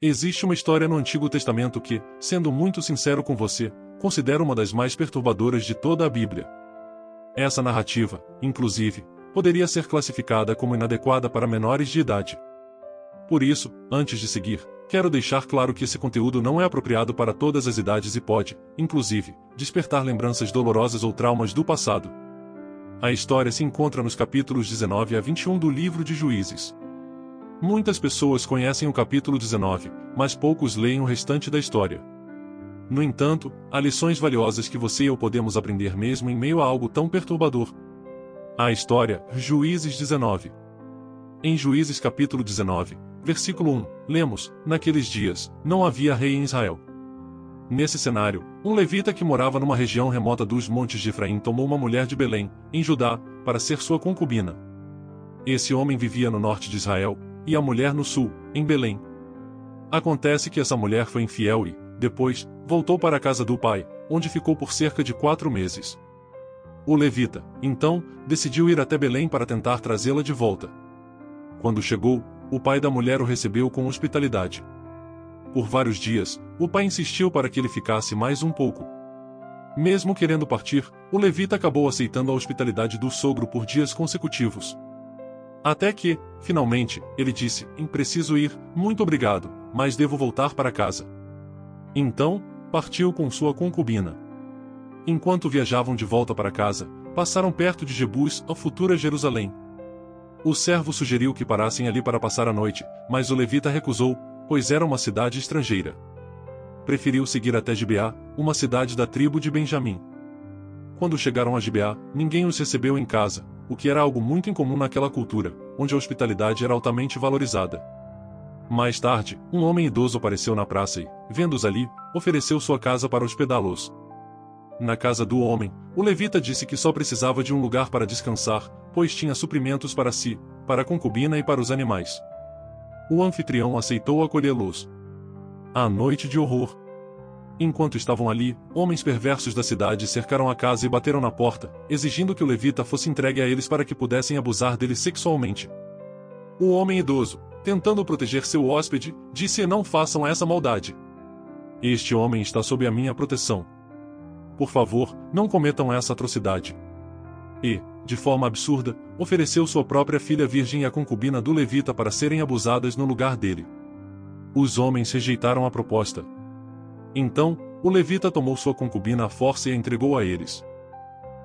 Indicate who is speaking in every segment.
Speaker 1: Existe uma história no Antigo Testamento que, sendo muito sincero com você, considero uma das mais perturbadoras de toda a Bíblia. Essa narrativa, inclusive, poderia ser classificada como inadequada para menores de idade. Por isso, antes de seguir, quero deixar claro que esse conteúdo não é apropriado para todas as idades e pode, inclusive, despertar lembranças dolorosas ou traumas do passado. A história se encontra nos capítulos 19 a 21 do livro de Juízes. Muitas pessoas conhecem o capítulo 19, mas poucos leem o restante da história. No entanto, há lições valiosas que você e eu podemos aprender mesmo em meio a algo tão perturbador. A história, Juízes 19. Em Juízes capítulo 19, versículo 1, lemos: Naqueles dias, não havia rei em Israel. Nesse cenário, um levita que morava numa região remota dos montes de Efraim tomou uma mulher de Belém, em Judá, para ser sua concubina. Esse homem vivia no norte de Israel, e a mulher no sul, em Belém. Acontece que essa mulher foi infiel e, depois, voltou para a casa do pai, onde ficou por cerca de 4 meses. O levita, então, decidiu ir até Belém para tentar trazê-la de volta. Quando chegou, o pai da mulher o recebeu com hospitalidade. Por vários dias, o pai insistiu para que ele ficasse mais um pouco. Mesmo querendo partir, o levita acabou aceitando a hospitalidade do sogro por dias consecutivos. Até que, finalmente, ele disse: Preciso ir, muito obrigado, mas devo voltar para casa. Então, partiu com sua concubina. Enquanto viajavam de volta para casa, passaram perto de Jebus, a futura Jerusalém. O servo sugeriu que parassem ali para passar a noite, mas o levita recusou, pois era uma cidade estrangeira. Preferiu seguir até Gibeá, uma cidade da tribo de Benjamim. Quando chegaram a Gibeá, ninguém os recebeu em casa, o que era algo muito incomum naquela cultura, onde a hospitalidade era altamente valorizada. Mais tarde, um homem idoso apareceu na praça e, vendo-os ali, ofereceu sua casa para hospedá-los. Na casa do homem, o levita disse que só precisava de um lugar para descansar, pois tinha suprimentos para si, para a concubina e para os animais. O anfitrião aceitou acolhê-los. À noite de horror. Enquanto estavam ali, homens perversos da cidade cercaram a casa e bateram na porta, exigindo que o levita fosse entregue a eles para que pudessem abusar dele sexualmente. O homem idoso, tentando proteger seu hóspede, disse: Não façam essa maldade. Este homem está sob a minha proteção. Por favor, não cometam essa atrocidade. E, de forma absurda, ofereceu sua própria filha virgem e a concubina do levita para serem abusadas no lugar dele. Os homens rejeitaram a proposta. Então, o levita tomou sua concubina à força e a entregou a eles.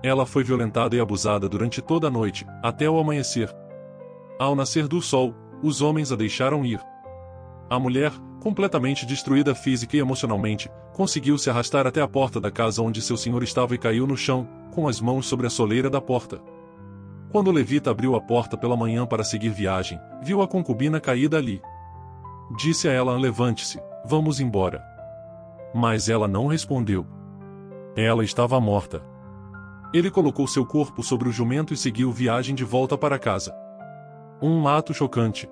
Speaker 1: Ela foi violentada e abusada durante toda a noite, até o amanhecer. Ao nascer do sol, os homens a deixaram ir. A mulher, completamente destruída física e emocionalmente, conseguiu se arrastar até a porta da casa onde seu senhor estava e caiu no chão, com as mãos sobre a soleira da porta. Quando o levita abriu a porta pela manhã para seguir viagem, viu a concubina caída ali. Disse a ela: Levante-se, vamos embora. Mas ela não respondeu. Ela estava morta. Ele colocou seu corpo sobre o jumento e seguiu viagem de volta para casa. Um ato chocante.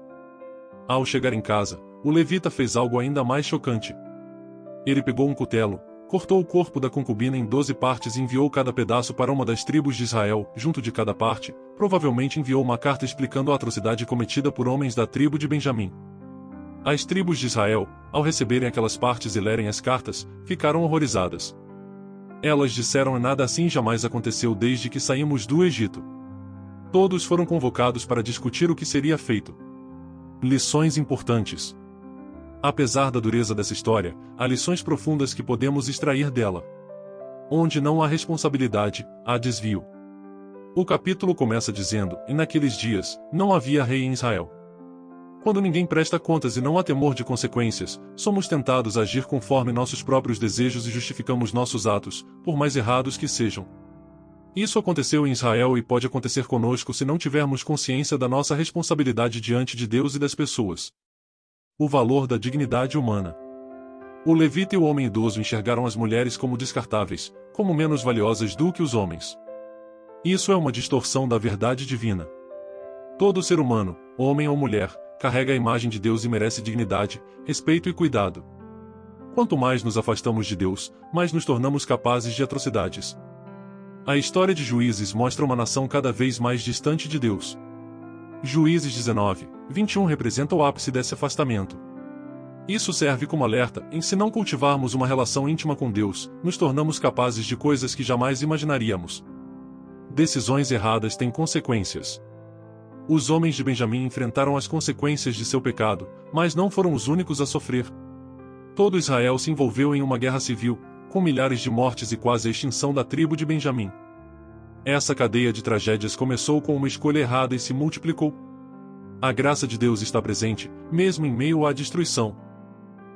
Speaker 1: Ao chegar em casa, o levita fez algo ainda mais chocante. Ele pegou um cutelo, cortou o corpo da concubina em 12 partes e enviou cada pedaço para uma das tribos de Israel. Junto de cada parte, provavelmente enviou uma carta explicando a atrocidade cometida por homens da tribo de Benjamim. As tribos de Israel, ao receberem aquelas partes e lerem as cartas, ficaram horrorizadas. Elas disseram: Nada assim jamais aconteceu desde que saímos do Egito. Todos foram convocados para discutir o que seria feito. Lições importantes. Apesar da dureza dessa história, há lições profundas que podemos extrair dela. Onde não há responsabilidade, há desvio. O capítulo começa dizendo: E naqueles dias, não havia rei em Israel. Quando ninguém presta contas e não há temor de consequências, somos tentados a agir conforme nossos próprios desejos e justificamos nossos atos, por mais errados que sejam. Isso aconteceu em Israel e pode acontecer conosco se não tivermos consciência da nossa responsabilidade diante de Deus e das pessoas. O valor da dignidade humana. O levita e o homem idoso enxergaram as mulheres como descartáveis, como menos valiosas do que os homens. Isso é uma distorção da verdade divina. Todo ser humano, homem ou mulher, carrega a imagem de Deus e merece dignidade, respeito e cuidado. Quanto mais nos afastamos de Deus, mais nos tornamos capazes de atrocidades. A história de Juízes mostra uma nação cada vez mais distante de Deus. Juízes 19, 21 representa o ápice desse afastamento. Isso serve como alerta, em se não cultivarmos uma relação íntima com Deus, nos tornamos capazes de coisas que jamais imaginaríamos. Decisões erradas têm consequências. Os homens de Benjamim enfrentaram as consequências de seu pecado, mas não foram os únicos a sofrer. Todo Israel se envolveu em uma guerra civil, com milhares de mortes e quase a extinção da tribo de Benjamim. Essa cadeia de tragédias começou com uma escolha errada e se multiplicou. A graça de Deus está presente, mesmo em meio à destruição.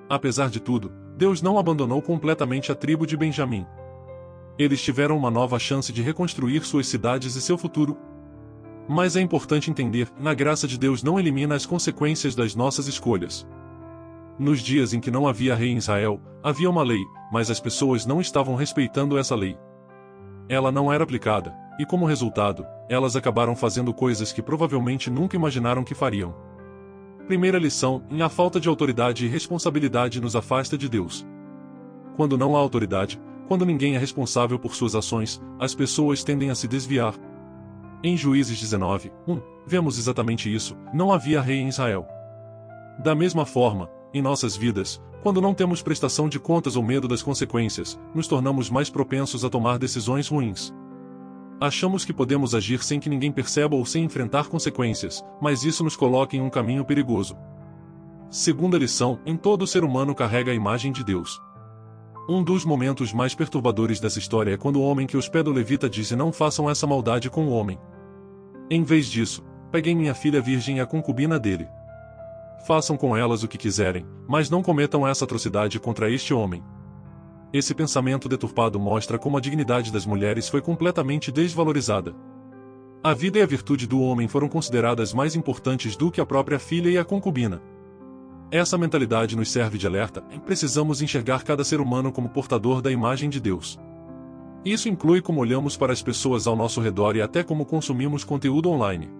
Speaker 1: Apesar de tudo, Deus não abandonou completamente a tribo de Benjamim. Eles tiveram uma nova chance de reconstruir suas cidades e seu futuro. Mas é importante entender, na graça de Deus não elimina as consequências das nossas escolhas. Nos dias em que não havia rei em Israel, havia uma lei, mas as pessoas não estavam respeitando essa lei. Ela não era aplicada, e como resultado, elas acabaram fazendo coisas que provavelmente nunca imaginaram que fariam. Primeira lição: a falta de autoridade e responsabilidade nos afasta de Deus. Quando não há autoridade, quando ninguém é responsável por suas ações, as pessoas tendem a se desviar. Em Juízes 19:1, vemos exatamente isso: não havia rei em Israel. Da mesma forma, em nossas vidas, quando não temos prestação de contas ou medo das consequências, nos tornamos mais propensos a tomar decisões ruins. Achamos que podemos agir sem que ninguém perceba ou sem enfrentar consequências, mas isso nos coloca em um caminho perigoso. Segunda lição: todo ser humano carrega a imagem de Deus. Um dos momentos mais perturbadores dessa história é quando o homem que hospeda o levita disse: não façam essa maldade com o homem. Em vez disso, peguem minha filha virgem e a concubina dele. Façam com elas o que quiserem, mas não cometam essa atrocidade contra este homem. Esse pensamento deturpado mostra como a dignidade das mulheres foi completamente desvalorizada. A vida e a virtude do homem foram consideradas mais importantes do que a própria filha e a concubina. Essa mentalidade nos serve de alerta: precisamos enxergar cada ser humano como portador da imagem de Deus. Isso inclui como olhamos para as pessoas ao nosso redor e até como consumimos conteúdo online.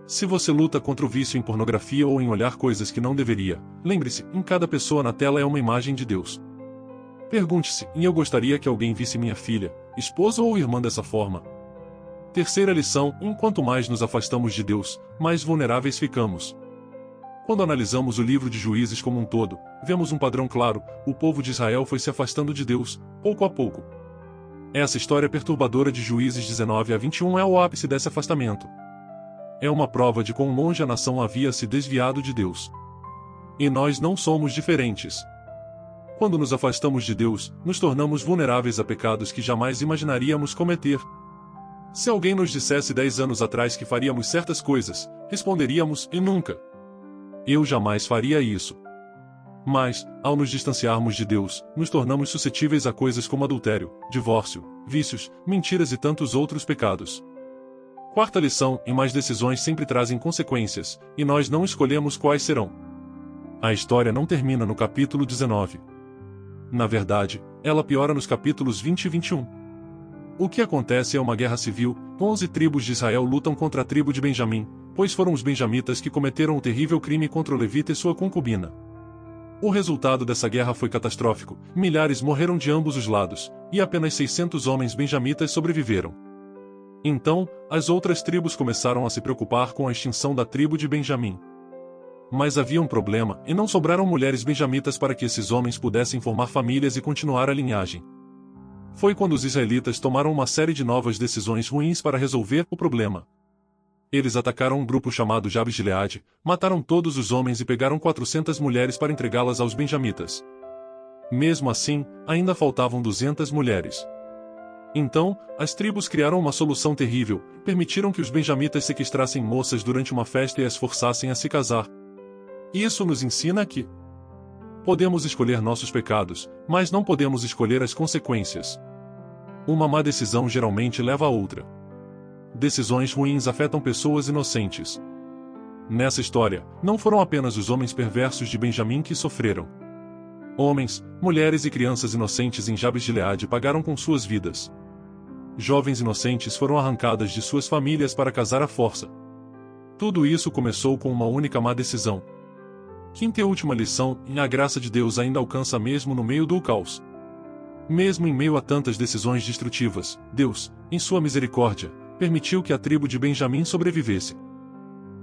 Speaker 1: Se você luta contra o vício em pornografia ou em olhar coisas que não deveria, lembre-se: cada pessoa na tela é uma imagem de Deus. Pergunte-se: eu gostaria que alguém visse minha filha, esposa ou irmã dessa forma? Terceira lição: quanto mais nos afastamos de Deus, mais vulneráveis ficamos. Quando analisamos o livro de Juízes como um todo, vemos um padrão claro: o povo de Israel foi se afastando de Deus, pouco a pouco. Essa história perturbadora de Juízes 19-21 é o ápice desse afastamento. É uma prova de quão longe a nação havia se desviado de Deus. E nós não somos diferentes. Quando nos afastamos de Deus, nos tornamos vulneráveis a pecados que jamais imaginaríamos cometer. Se alguém nos dissesse 10 anos atrás que faríamos certas coisas, responderíamos: e nunca. Eu jamais faria isso. Mas, ao nos distanciarmos de Deus, nos tornamos suscetíveis a coisas como adultério, divórcio, vícios, mentiras e tantos outros pecados. Quarta lição: mais decisões sempre trazem consequências, e nós não escolhemos quais serão. A história não termina no capítulo 19. Na verdade, ela piora nos capítulos 20 e 21. O que acontece é uma guerra civil: 11 tribos de Israel lutam contra a tribo de Benjamim, pois foram os benjamitas que cometeram o terrível crime contra o levita e sua concubina. O resultado dessa guerra foi catastrófico: milhares morreram de ambos os lados, e apenas 600 homens benjamitas sobreviveram. Então, as outras tribos começaram a se preocupar com a extinção da tribo de Benjamim. Mas havia um problema, e não sobraram mulheres benjamitas para que esses homens pudessem formar famílias e continuar a linhagem. Foi quando os israelitas tomaram uma série de novas decisões ruins para resolver o problema. Eles atacaram um grupo chamado Jabes de Gileade, mataram todos os homens e pegaram 400 mulheres para entregá-las aos benjamitas. Mesmo assim, ainda faltavam 200 mulheres. Então, as tribos criaram uma solução terrível: permitiram que os benjamitas sequestrassem moças durante uma festa e as forçassem a se casar. Isso nos ensina que podemos escolher nossos pecados, mas não podemos escolher as consequências. Uma má decisão geralmente leva a outra. Decisões ruins afetam pessoas inocentes. Nessa história, não foram apenas os homens perversos de Benjamim que sofreram. Homens, mulheres e crianças inocentes em Jabes de Gileade pagaram com suas vidas. Jovens inocentes foram arrancadas de suas famílias para casar à força. Tudo isso começou com uma única má decisão. Quinta e última lição: a graça de Deus ainda alcança mesmo no meio do caos. Mesmo em meio a tantas decisões destrutivas, Deus, em sua misericórdia, permitiu que a tribo de Benjamim sobrevivesse.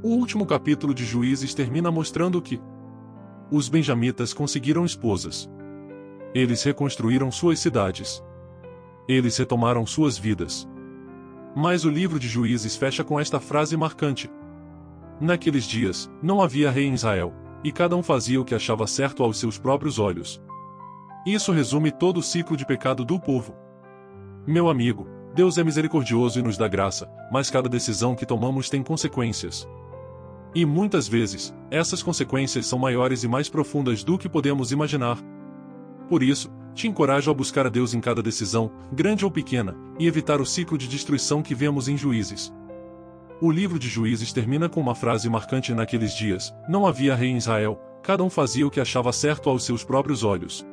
Speaker 1: O último capítulo de Juízes termina mostrando que Os benjamitas conseguiram esposas. Eles reconstruíram suas cidades. Eles retomaram suas vidas. Mas o livro de Juízes fecha com esta frase marcante: naqueles dias, não havia rei em Israel, e cada um fazia o que achava certo aos seus próprios olhos. Isso resume todo o ciclo de pecado do povo. Meu amigo, Deus é misericordioso e nos dá graça, mas cada decisão que tomamos tem consequências. E muitas vezes, essas consequências são maiores e mais profundas do que podemos imaginar. Por isso, te encorajo a buscar a Deus em cada decisão, grande ou pequena, e evitar o ciclo de destruição que vemos em Juízes. O livro de Juízes termina com uma frase marcante: naqueles dias, não havia rei em Israel, cada um fazia o que achava certo aos seus próprios olhos.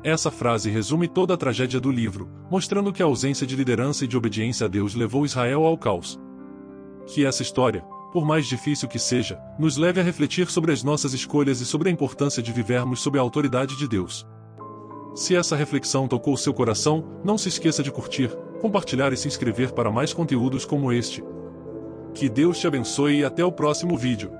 Speaker 1: Essa frase resume toda a tragédia do livro, mostrando que a ausência de liderança e de obediência a Deus levou Israel ao caos. Que essa história, por mais difícil que seja, nos leve a refletir sobre as nossas escolhas e sobre a importância de vivermos sob a autoridade de Deus. Se essa reflexão tocou seu coração, não se esqueça de curtir, compartilhar e se inscrever para mais conteúdos como este. Que Deus te abençoe e até o próximo vídeo.